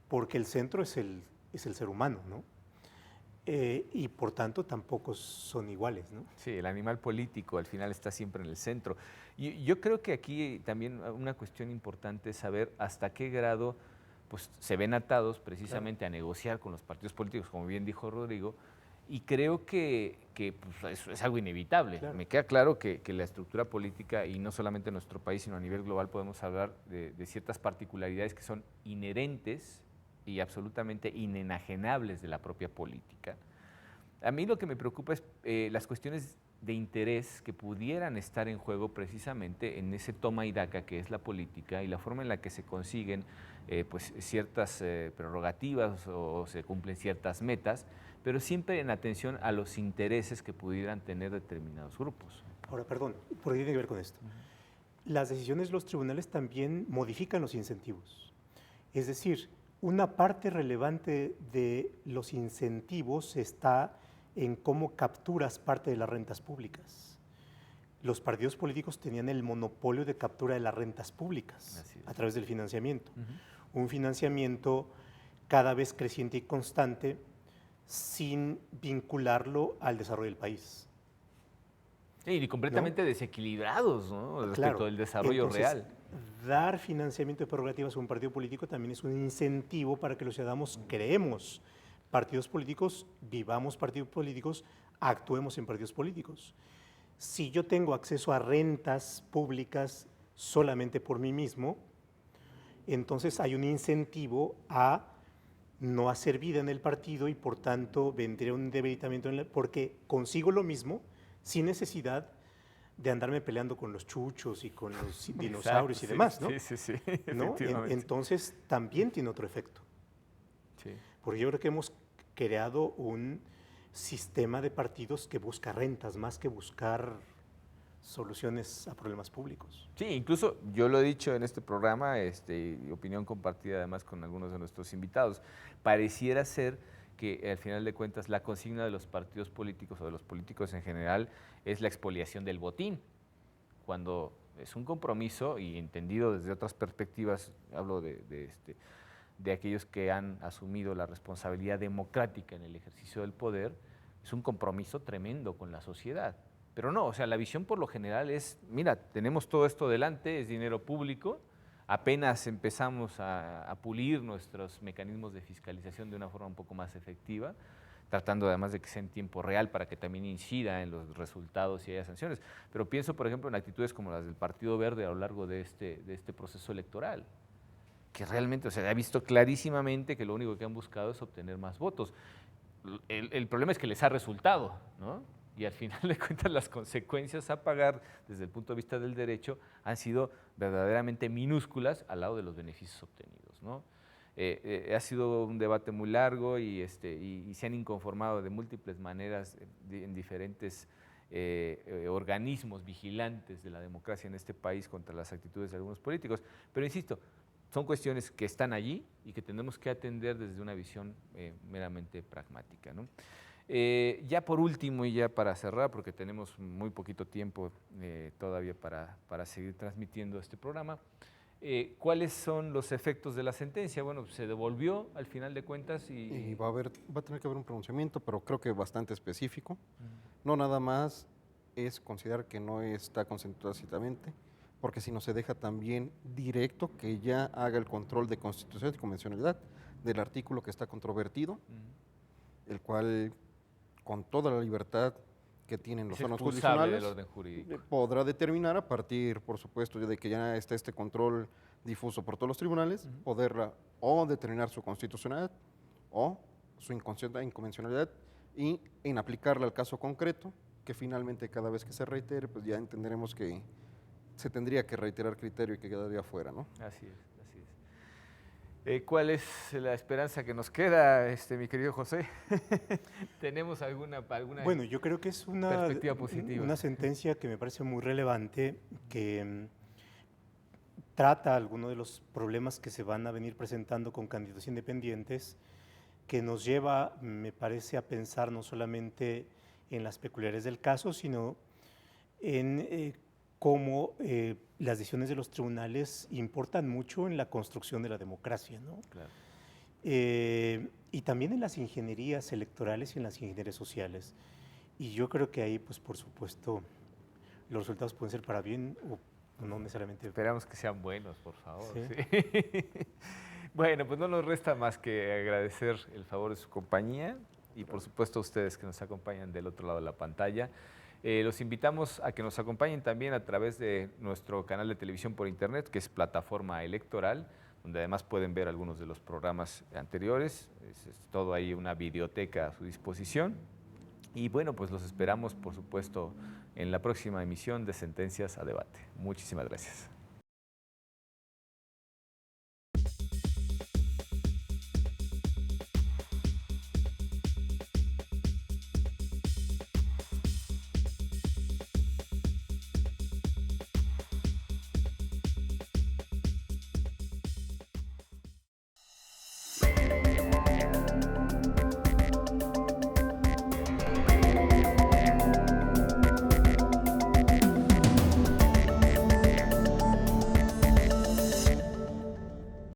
porque el centro es el ser humano, ¿no? Y por tanto tampoco son iguales, ¿no? Sí, el animal político al final está siempre en el centro. Y yo creo que aquí también una cuestión importante es saber hasta qué grado pues se ven atados precisamente a negociar con los partidos políticos, como bien dijo Rodrigo, y creo que pues, es algo inevitable. Claro. Me queda claro que la estructura política, y no solamente en nuestro país, sino a nivel global, podemos hablar de ciertas particularidades que son inherentes y absolutamente inenajenables de la propia política. A mí lo que me preocupa es las cuestiones de interés que pudieran estar en juego precisamente en ese toma y daca que es la política y la forma en la que se consiguen pues ciertas prerrogativas o se cumplen ciertas metas, pero siempre en atención a los intereses que pudieran tener determinados grupos. Ahora, perdón, ¿por qué tiene que ver con esto? Las decisiones de los tribunales también modifican los incentivos. Es decir, una parte relevante de los incentivos está en cómo capturas parte de las rentas públicas. Los partidos políticos tenían el monopolio de captura de las rentas públicas a través del financiamiento. Un financiamiento cada vez creciente y constante sin vincularlo al desarrollo del país. Sí, y completamente desequilibrados, ¿no? Respecto del desarrollo real. Dar financiamiento de prerrogativas a un partido político también es un incentivo para que los ciudadanos creemos partidos políticos, vivamos partidos políticos, actuemos en partidos políticos. Si yo tengo acceso a rentas públicas solamente por mí mismo, entonces hay un incentivo a no hacer vida en el partido y por tanto vendré un debilitamiento porque consigo lo mismo sin necesidad de andarme peleando con los chuchos y con los dinosaurios y demás, ¿no? Sí, ¿no? Entonces también tiene otro efecto. Sí. Porque yo creo que hemos creado un sistema de partidos que busca rentas más que buscar soluciones a problemas públicos. Sí, incluso yo lo he dicho en este programa, y opinión compartida además con algunos de nuestros invitados, pareciera ser que al final de cuentas la consigna de los partidos políticos o de los políticos en general es la expoliación del botín, cuando es un compromiso y entendido desde otras perspectivas, hablo de aquellos que han asumido la responsabilidad democrática en el ejercicio del poder, es un compromiso tremendo con la sociedad. Pero no, o sea, la visión por lo general es, mira, tenemos todo esto delante, es dinero público, apenas empezamos a pulir nuestros mecanismos de fiscalización de una forma un poco más efectiva, tratando además de que sea en tiempo real para que también incida en los resultados y haya sanciones. Pero pienso, por ejemplo, en actitudes como las del Partido Verde a lo largo de este proceso electoral, que realmente, o sea, ha visto clarísimamente que lo único que han buscado es obtener más votos. El problema es que les ha resultado, ¿no? Y al final de cuentas las consecuencias a pagar desde el punto de vista del derecho han sido verdaderamente minúsculas al lado de los beneficios obtenidos, ¿no? Ha sido un debate muy largo y se han inconformado de múltiples maneras en diferentes organismos vigilantes de la democracia en este país contra las actitudes de algunos políticos. Pero insisto, son cuestiones que están allí y que tenemos que atender desde una visión meramente pragmática, ¿no? Ya por último y ya para cerrar, porque tenemos muy poquito tiempo todavía para seguir transmitiendo este programa, ¿cuáles son los efectos de la sentencia? Bueno, se devolvió al final de cuentas y va a tener que haber un pronunciamiento, pero creo que bastante específico. No nada más es considerar que no está consentida tácitamente, porque si no se deja también directo que ya haga el control de constitucionalidad y convencionalidad del artículo que está controvertido, el cual con toda la libertad que tienen los órganos jurisdiccionales, del orden jurídico, podrá determinar a partir, por supuesto, de que ya está este control difuso por todos los tribunales, poderla o determinar su constitucionalidad o su inconvencionalidad y en aplicarla al caso concreto, que finalmente cada vez que se reitere, pues ya entenderemos que se tendría que reiterar criterio y que quedaría fuera, ¿no? Así es, así es. ¿Cuál es la esperanza que nos queda, mi querido José? ¿Tenemos alguna Bueno, yo creo que es perspectiva positiva? Una sentencia que me parece muy relevante, que trata algunos de los problemas que se van a venir presentando con candidatos independientes, que nos lleva, me parece, a pensar no solamente en las peculiaridades del caso, sino en cómo las decisiones de los tribunales importan mucho en la construcción de la democracia, ¿no? Claro. Y también en las ingenierías electorales y en las ingenierías sociales. Y yo creo que ahí, pues por supuesto, los resultados pueden ser para bien o no necesariamente. Esperamos que sean buenos, por favor. ¿Sí? Sí. Bueno, pues no nos resta más que agradecer el favor de su compañía y por supuesto a ustedes que nos acompañan del otro lado de la pantalla. Los invitamos a que nos acompañen también a través de nuestro canal de televisión por internet, que es Plataforma Electoral, donde además pueden ver algunos de los programas anteriores. Es todo ahí una videoteca a su disposición. Y bueno, pues los esperamos, por supuesto, en la próxima emisión de Sentencias a Debate. Muchísimas gracias.